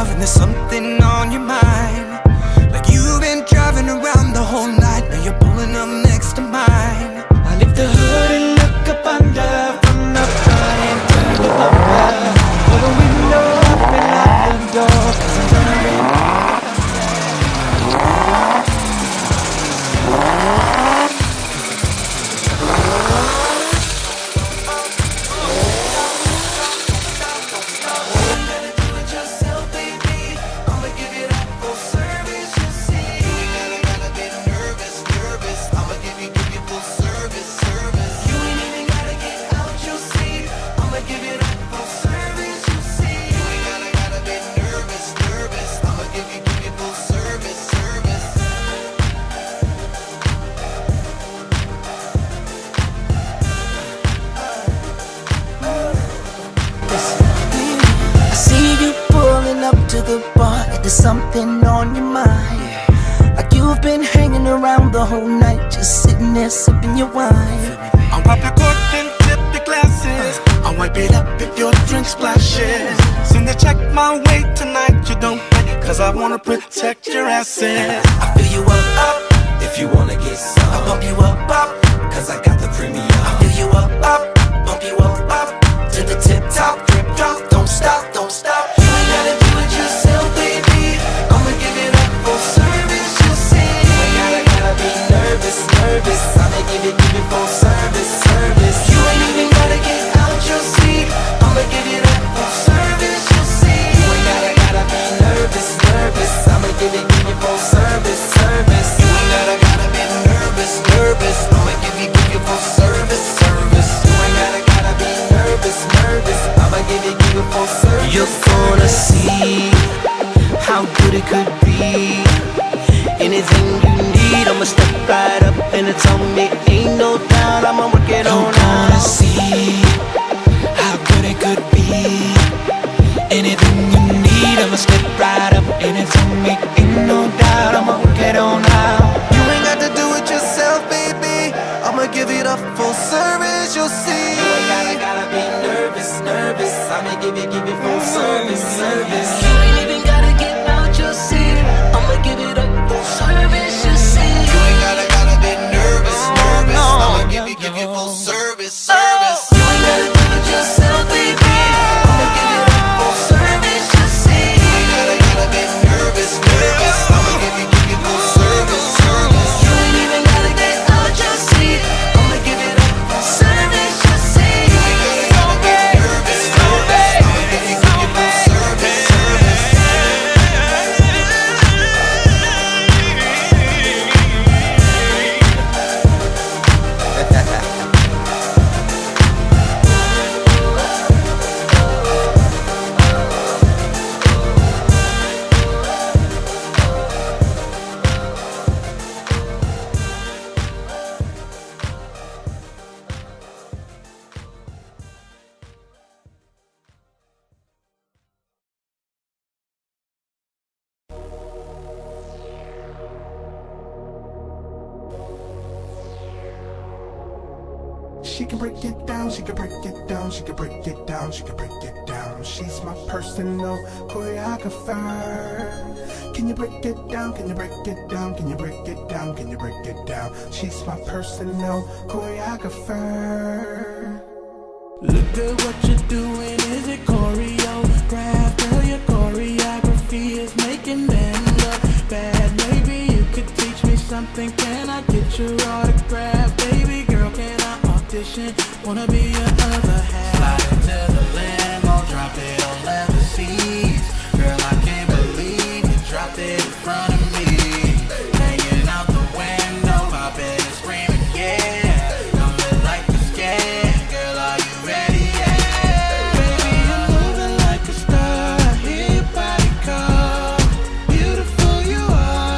And there's something on your mind, like you've been driving around the whole night. Now you're pulling up next to mine. I lift the hood and look up under, from the front and turn the bumper. Put a window up and lock the door, 'cause I'm gonna be to the bar, and there's something on your mind. Like you've been hanging around the whole night, just sitting there sipping your wine. I'll pop your cork and tip your glasses. I'll wipe it up if your drink splashes. Send a check my way tonight, you don't pay, 'cause I wanna protect your assets. I fill you up, if you wanna get some. I pump you up, 'cause I got the premium. I fill you up, pump you up, to the tip top, drip drop, don't stop, don't stop. You ain't gotta do it yourself, baby. I'ma give it up for service, you see. You ain't gotta be nervous. I'ma give it for service. You ain't even gotta get out your seat. I'ma give it up for service, you see. You ain't gotta be nervous. I'ma give it for service. You ain't gotta be nervous. I'ma give you for service. You ain't gotta be nervous. I'ma give you for service. You're gonna see how good it could be. Anything you need, I'ma step right up and it's on me. Ain't no doubt, I'ma work it on out. You're gonna see how good it could be. Anything you need, I'ma step right up and it's on me. Ain't no doubt, I'ma work it on out. You ain't got to do it yourself, baby. I'ma give it up full service, you'll see. You ain't gotta be nervous. I'ma give you full service. You ain't even gotta get out your seat. I'ma give it up full service, you see. You ain't gotta be nervous. I'ma give you full service. You ain't gotta do it yourself, baby. I'ma give it up full service, you see. You ain't gotta be nervous. I'ma give you full service. You ain't even gotta get out your seat. I'ma give it up full service, you see. You ain't gotta be nervous. I'ma give you full service. She can break it down, she can break it down, she can break it down, she can break it down. She's my personal choreographer. Can you break it down? Can you break it down? Can you break it down? Can you break it down? She's my personal choreographer. Look at what you're doing, is it choreographed? Girl, your choreography is making them look bad. Maybe you could teach me something, can I get your autograph? Baby girl, can I audition? Wanna be your other half. Slide into the limo, drop it on leather seats. Girl, I can't believe you dropped it in front of me. Hanging out the window, popping and screaming, yeah. Don't look like you're scared. Girl, are you ready? Yeah. Baby, you're moving like a star. I hear your body call. Beautiful you are.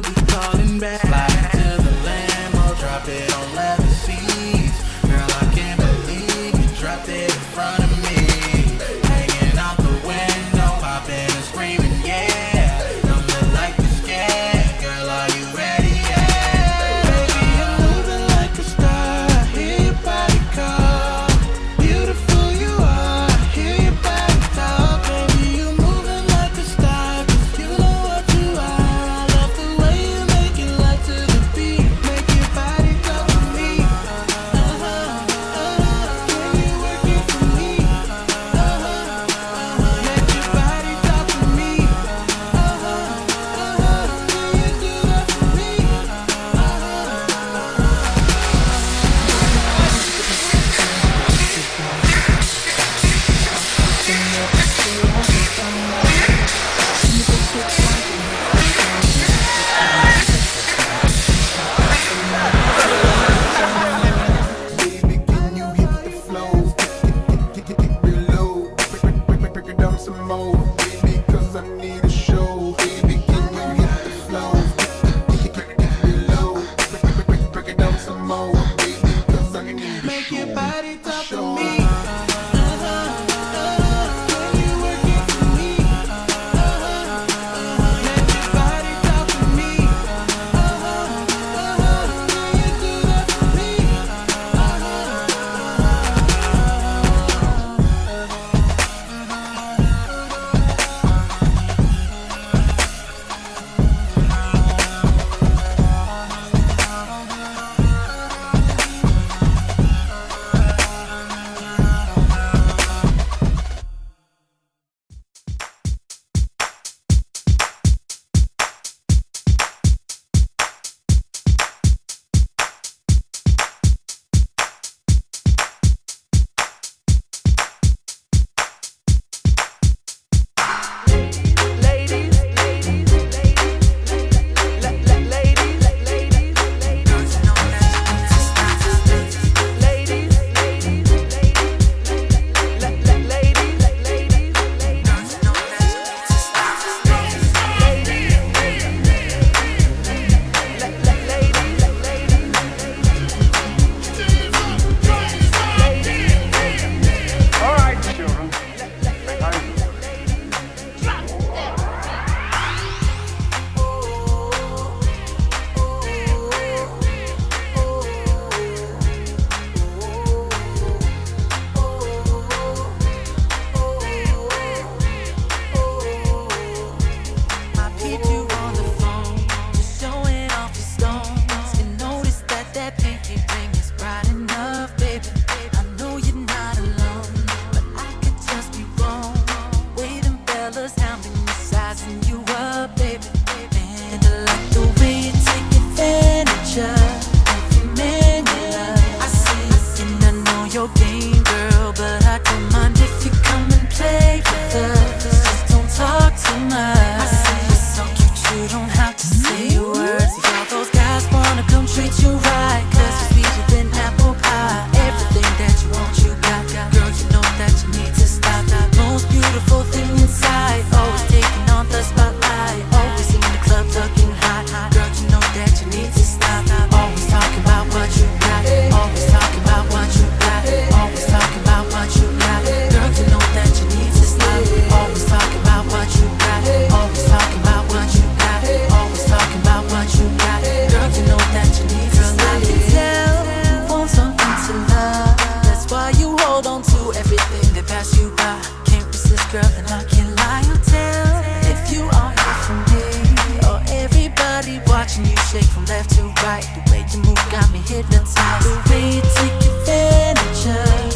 you'll be calling back. Slide into the Lambo, drop it on leather seats. Girl, I can't believe you dropped it in front of me. Hanging out the window, popping and screaming, yeah. Don't look like you're scared, girl, are you ready? Yeah. Baby, you're moving like a star. I hear your body call. Beautiful you are. I hear your body talk. Baby, you're moving like a star. 'Cause you know what you are. I love the way you make it light to the beat. Make your body talk to me. Can you work it for me? Make your body talk to me. Can you do that for me? Baby, can you hit the flow? Get below. Break it down some more. Baby, 'cause I need a show. Baby, can you hit the flow? Get below. Break it down some more. Baby, 'cause I need a show. Make your body talk to me. Can you work it for me? Make your body talk to me. Can you do that for me? All right, children. Behind you. I peeped you on the phone, just showing off your stones. And noticed that pinky ring is bright enough, baby. I know you're not alone, but I could just be wrong. Way them fellas hounding you, sizing you up, baby. And I like the way you take advantage of every man you love. I see it and I know your game, girl, but I don't mind if you come and play with us. Just don't talk too much. I see you're so cute, you don't have to say a word. See all those guys wanna come treat you right, 'cause you're sweeter than apple pie. Everything that you want, you got. Girl, you know that you need to stop. Most beautiful thing inside, always taking on the spotlight. Always in the club looking hot. Girl, you know that you need to stop. Always talking about what you got. Always talking about what you got. Always talking about what you got. Girl, you know that you need to stop. Always talking about what you got. Always talking about what you got. Always talking about what you got. Girl, you know that you need to stop. I can tell you want something to love. That's why you hold on to everything that passed you by. Can't resist, girl, and I can't lie. I'll tell if you are here for me, or everybody watching you shake from left to right. The way you move got me hypnotized. The way you take advantage of